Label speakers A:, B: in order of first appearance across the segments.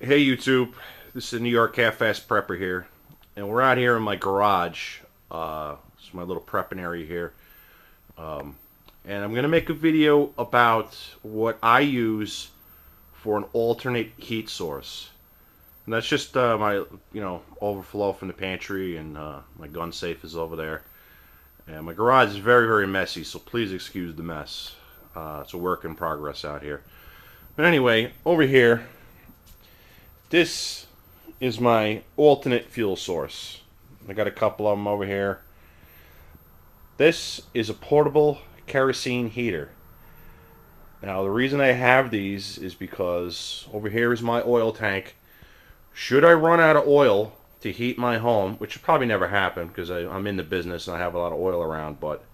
A: Hey YouTube, this is New York Half-Fast Prepper here, and we're out here in my garage. It's my little prepping area here, and I'm gonna make a video about what I use for an alternate heat source. And that's just my overflow from the pantry, and my gun safe is over there. And my garage is very, very messy, so please excuse the mess. It's a work in progress out here. But anyway, over here, this is my alternate fuel source. I got a couple of them over here. This is a portable kerosene heater. Now, the reason I have these is because over here is my oil tank. Should I run out of oil to heat my home, which will probably never happen because I'm in the business and I have a lot of oil around, but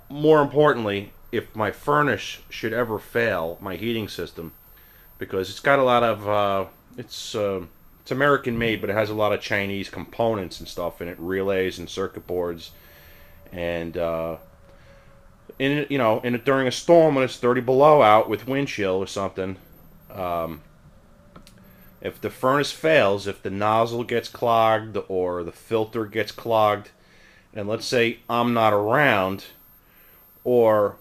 A: more importantly, if my furnace should ever fail, my heating system, because it's got a lot of it's American made, but it has a lot of Chinese components and stuff in it, relays and circuit boards, and during a storm when it's 30 below out with wind chill or something, if the furnace fails, if the nozzle gets clogged or the filter gets clogged, and let's say I'm not around, or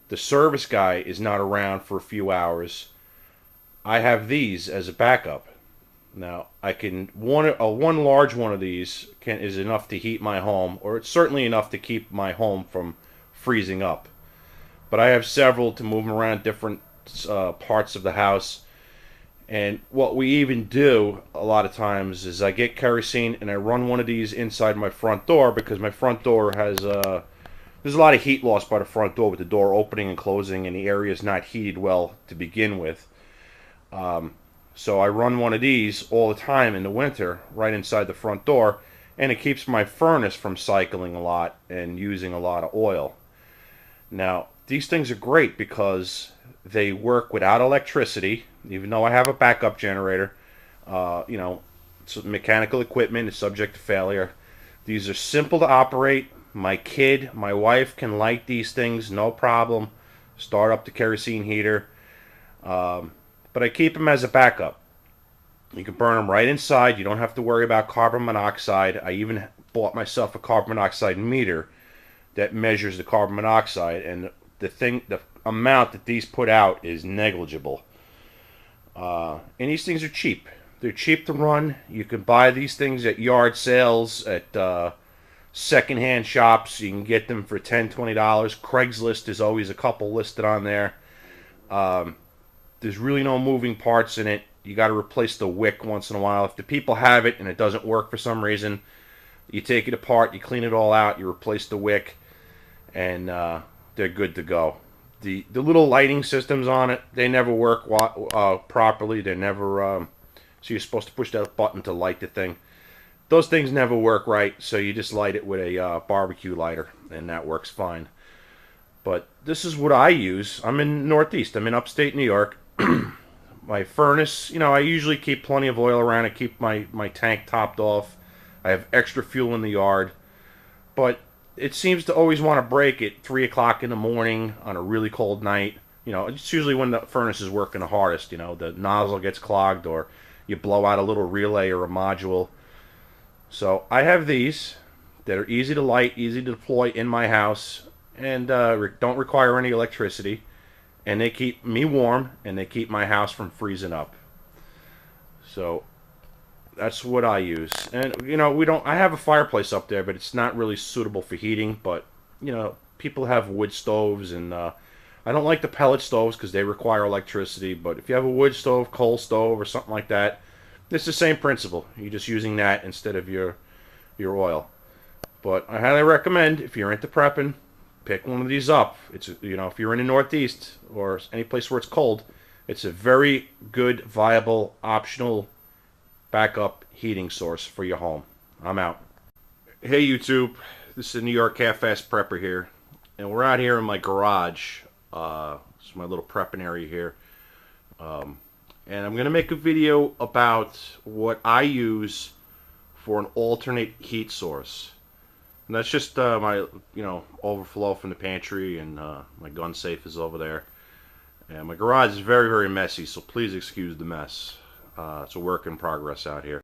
A: the service guy is not around for a few hours, I have these as a backup. Now, I can one large one of these is enough to heat my home, or it's certainly enough to keep my home from freezing up. But I have several to move them around different parts of the house. And what we even do a lot of times is I get kerosene and I run one of these inside my front door, because my front door has there's a lot of heat loss by the front door with the door opening and closing, and the area is not heated well to begin with. So I run one of these all the time in the winter right inside the front door, and it keeps my furnace from cycling a lot and using a lot of oil. Now, these things are great because they work without electricity, even though I have a backup generator. So mechanical equipment is subject to failure. These are simple to operate. My kid, my wife can light these things, no problem. Start up the kerosene heater. But I keep them as a backup. You can burn them right inside. You don't have to worry about carbon monoxide. I even bought myself a carbon monoxide meter that measures the carbon monoxide, and the amount that these put out is negligible. And these things are cheap. They're cheap to run. You can buy these things at yard sales, at secondhand shops. You can get them for $10, $20. Craigslist is always a couple listed on there. There's really no moving parts in it. You got to replace the wick once in a while. If the people have it and it doesn't work for some reason, you take it apart, you clean it all out, you replace the wick, and they're good to go. The little lighting systems on it, they never work properly. They never so you're supposed to push that button to light the thing. Those things never work right, so you just light it with a barbecue lighter, and that works fine. But this is what I use. I'm in Northeast. I'm in upstate New York. My furnace, I usually keep plenty of oil around. I keep my tank topped off. I have extra fuel in the yard. But it seems to always want to break at 3 o'clock in the morning on a really cold night. It's usually when the furnace is working the hardest. The nozzle gets clogged, or you blow out a little relay or a module. So I have these that are easy to light, easy to deploy in my house, and don't require any electricity, and they keep me warm, and they keep my house from freezing up. So that's what I use. And I have a fireplace up there, but it's not really suitable for heating. But people have wood stoves, and I don't like the pellet stoves because they require electricity. But if you have a wood stove, coal stove, or something like that, it's the same principle. You're just using that instead of your oil. But I highly recommend, if you're into prepping, pick one of these up. It's if you're in the Northeast or any place where it's cold, it's a very good, viable, optional backup heating source for your home. I'm out. Hey YouTube, this is New York Half-Fast Prepper here, and we're out here in my garage. It's my little prepping area here, and I'm gonna make a video about what I use for an alternate heat source. And that's just my overflow from the pantry, and my gun safe is over there. And my garage is very, very messy, so please excuse the mess. It's a work in progress out here.